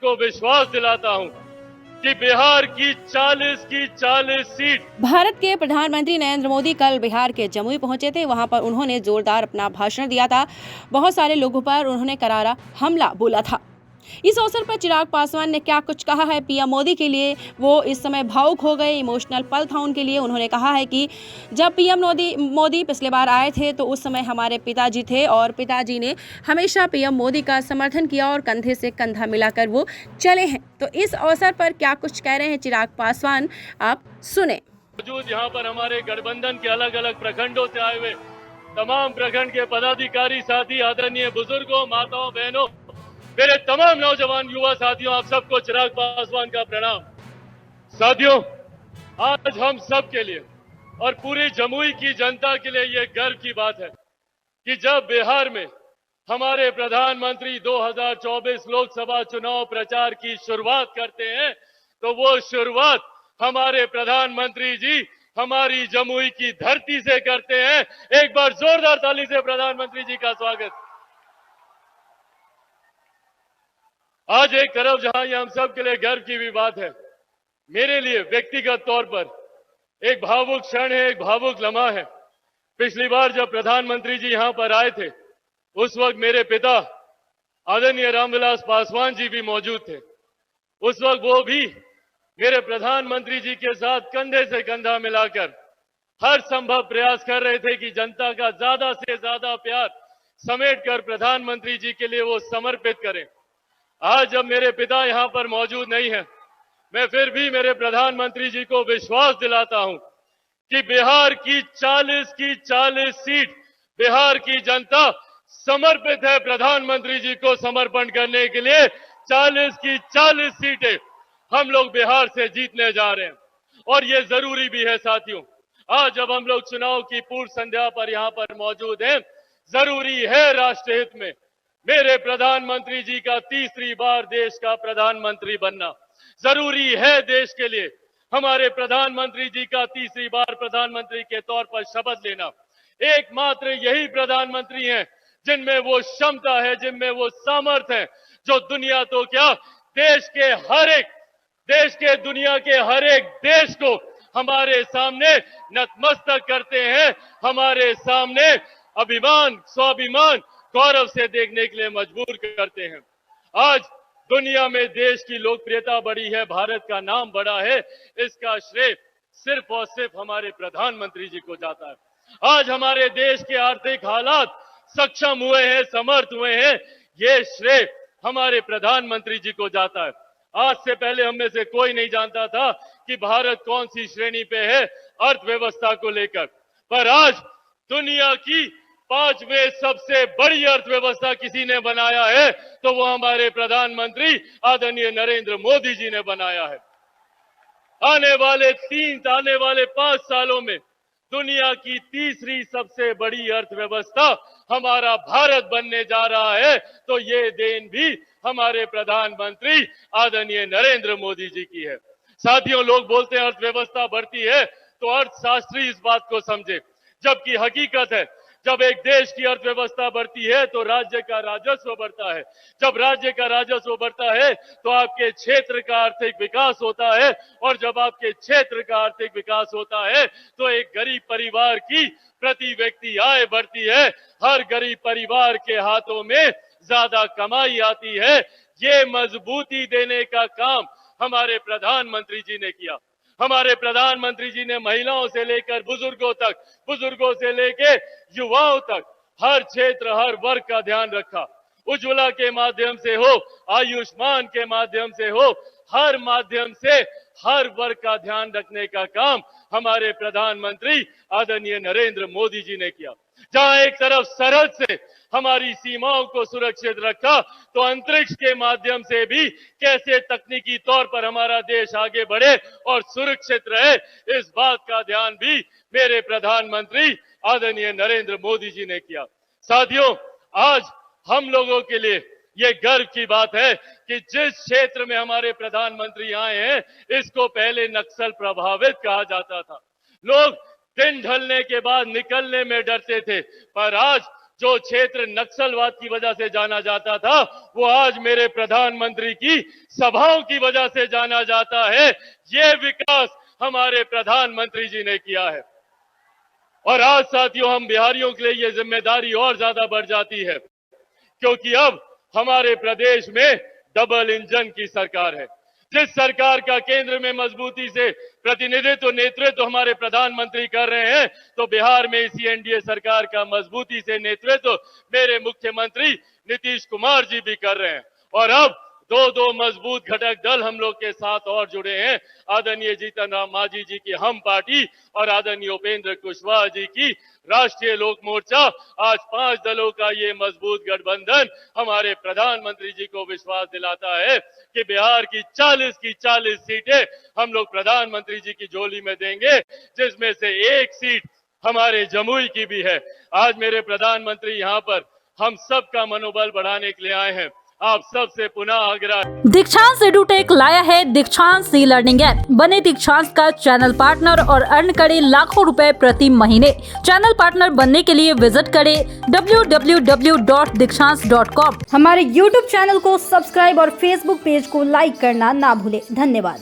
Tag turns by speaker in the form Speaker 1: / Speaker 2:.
Speaker 1: को विश्वास दिलाता हूं कि बिहार की 40 सीट।
Speaker 2: भारत के प्रधानमंत्री नरेंद्र मोदी कल बिहार के जमुई पहुंचे थे। वहां पर उन्होंने जोरदार अपना भाषण दिया था। बहुत सारे लोगों पर उन्होंने करारा हमला बोला था। इस अवसर पर चिराग पासवान ने क्या कुछ कहा है पीएम मोदी के लिए, वो इस समय भावुक हो गए। इमोशनल पल था उनके लिए। उन्होंने कहा है कि जब पीएम मोदी पिछले बार आए थे तो उस समय हमारे पिताजी थे और पिताजी ने हमेशा पीएम मोदी का समर्थन किया और कंधे से कंधा मिलाकर वो चले हैं। तो इस अवसर पर क्या कुछ कह रहे हैं चिराग पासवान, आप सुने।
Speaker 1: मौजूद यहाँ पर हमारे गठबंधन के अलग अलग प्रखंडों से आए हुए तमाम प्रखंड के पदाधिकारी साथी, आदरणीय बुजुर्गों, माताओं, बहनों, मेरे तमाम नौजवान युवा साथियों, आप सबको चिराग पासवान का प्रणाम। साथियों, आज हम सब के लिए और पूरी जमुई की जनता के लिए ये गर्व की बात है कि जब बिहार में हमारे प्रधानमंत्री 2024 लोकसभा चुनाव प्रचार की शुरुआत करते हैं तो वो शुरुआत हमारे प्रधानमंत्री जी हमारी जमुई की धरती से करते हैं। एक बार जोरदार ताली से प्रधानमंत्री जी का स्वागत। आज एक तरफ जहां ये हम सब के लिए गर्व की भी बात है, मेरे लिए व्यक्तिगत तौर पर एक भावुक क्षण है, एक भावुक लम्हा है। पिछली बार जब प्रधानमंत्री जी यहां पर आए थे उस वक्त मेरे पिता आदरणीय रामविलास पासवान जी भी मौजूद थे। उस वक्त वो भी मेरे प्रधानमंत्री जी के साथ कंधे से कंधा मिलाकर हर संभव प्रयास कर रहे थे कि जनता का ज्यादा से ज्यादा प्यार समेटकर प्रधानमंत्री जी के लिए वो समर्पित करें। आज जब मेरे पिता यहां पर मौजूद नहीं है, मैं फिर भी मेरे प्रधानमंत्री जी को विश्वास दिलाता हूं कि बिहार की 40 सीट बिहार की जनता समर्पित है प्रधानमंत्री जी को समर्पण करने के लिए। 40 सीटें हम लोग बिहार से जीतने जा रहे हैं और ये जरूरी भी है साथियों। आज जब हम लोग चुनाव की पूर्व संध्या पर यहां पर मौजूद हैं, जरूरी है राष्ट्र हित में मेरे प्रधानमंत्री जी का तीसरी बार देश का प्रधानमंत्री बनना। जरूरी है देश के लिए हमारे प्रधानमंत्री जी का तीसरी बार प्रधानमंत्री के तौर पर शपथ लेना। एकमात्र यही प्रधानमंत्री हैं जिनमें वो क्षमता है, जिनमें वो सामर्थ्य है, जो दुनिया तो क्या देश के दुनिया के हर एक देश को हमारे सामने नतमस्तक करते हैं, हमारे सामने अभिमान, स्वाभिमान, गौरव से देखने के लिए मजबूर करते हैं। आज दुनिया में देश की लोकप्रियता बढ़ी है, भारत का नाम बढ़ा है, इसका श्रेय सिर्फ और सिर्फ हमारे प्रधानमंत्री जी को जाता है। आज हमारे देश के आर्थिक हालात सक्षम हुए हैं, समर्थ हुए हैं, ये श्रेय हमारे प्रधानमंत्री जी को जाता है। आज से पहले हम में से कोई नहीं जानता था कि भारत कौन सी श्रेणी पे है अर्थव्यवस्था को लेकर, पर आज दुनिया की 5वें सबसे बड़ी अर्थव्यवस्था किसी ने बनाया है तो वो हमारे प्रधानमंत्री आदरणीय नरेंद्र मोदी जी ने बनाया है। आने वाले 5 सालों में दुनिया की तीसरी सबसे बड़ी अर्थव्यवस्था हमारा भारत बनने जा रहा है, तो ये देन भी हमारे प्रधानमंत्री आदरणीय नरेंद्र मोदी जी की है। साथियों, लोग बोलते हैं अर्थव्यवस्था बढ़ती है तो अर्थशास्त्री इस बात को समझे, जबकि हकीकत है जब एक देश की अर्थव्यवस्था बढ़ती है तो राज्य का राजस्व बढ़ता है। जब राज्य का राजस्व बढ़ता है तो आपके क्षेत्र का आर्थिक विकास होता है, और जब आपके क्षेत्र का आर्थिक विकास होता है तो एक गरीब परिवार की प्रति व्यक्ति आय बढ़ती है, हर गरीब परिवार के हाथों में ज्यादा कमाई आती है। ये मजबूती देने का काम हमारे प्रधानमंत्री जी ने किया। हमारे प्रधानमंत्री जी ने महिलाओं से लेकर बुजुर्गों तक, बुजुर्गों से लेकर युवाओं तक हर क्षेत्र, हर वर्ग का ध्यान रखा। उज्ज्वला के माध्यम से हो, आयुष्मान के माध्यम से हो, हर माध्यम से हर वर्ग का ध्यान रखने का काम हमारे प्रधानमंत्री आदरणीय नरेंद्र मोदी जी ने किया। जहां एक तरफ सरहद से हमारी सीमाओं को सुरक्षित रखा, तो अंतरिक्ष के माध्यम से भी कैसे तकनीकी तौर पर हमारा देश आगे बढ़े और सुरक्षित रहे, इस बात का ध्यान भी मेरे प्रधानमंत्री आदरणीय नरेंद्र मोदी जी ने किया। साथियों, आज हम लोगों के लिए ये गर्व की बात है कि जिस क्षेत्र में हमारे प्रधानमंत्री आए हैं, इसको पहले नक्सल प्रभावित कहा जाता था। लोग दिन ढलने के बाद निकलने में डरते थे, पर आज जो क्षेत्र नक्सलवाद की वजह से जाना जाता था, वो आज मेरे प्रधानमंत्री की सभाओं की वजह से जाना जाता है। ये विकास हमारे प्रधानमंत्री जी ने किया है। और आज साथियों, हम बिहारियों के लिए ये जिम्मेदारी और ज्यादा बढ़ जाती है, क्योंकि अब हमारे प्रदेश में डबल इंजन की सरकार है। जिस सरकार का केंद्र में मजबूती से प्रतिनिधित्व नेतृत्व हमारे प्रधानमंत्री कर रहे हैं, तो बिहार में इसी एनडीए सरकार का मजबूती से नेतृत्व मेरे मुख्यमंत्री नीतीश कुमार जी भी कर रहे हैं। और अब दो मजबूत घटक दल हम लोग के साथ और जुड़े हैं, आदरणीय जीतन राम मांझी जी की हम पार्टी और आदरणीय उपेंद्र कुशवाहा जी की राष्ट्रीय लोक मोर्चा। आज 5 दलों का ये मजबूत गठबंधन हमारे प्रधानमंत्री जी को विश्वास दिलाता है कि बिहार की 40 सीटें हम लोग प्रधानमंत्री जी की झोली में देंगे, जिसमें से 1 सीट हमारे जमुई की भी है। आज मेरे प्रधानमंत्री यहाँ पर हम सबका मनोबल बढ़ाने के लिए आए हैं। आप सबसे पुनः आग्रह।
Speaker 3: दीक्षांत एडुटेक लाया है दीक्षांत ई लर्निंग ऐप। बने दीक्षांत का चैनल पार्टनर और अर्न करें लाखों रुपए प्रति महीने। चैनल पार्टनर बनने के लिए विजिट करें www.dikshans.com।
Speaker 4: हमारे YouTube चैनल को सब्सक्राइब और Facebook पेज को लाइक करना ना भूलें। धन्यवाद।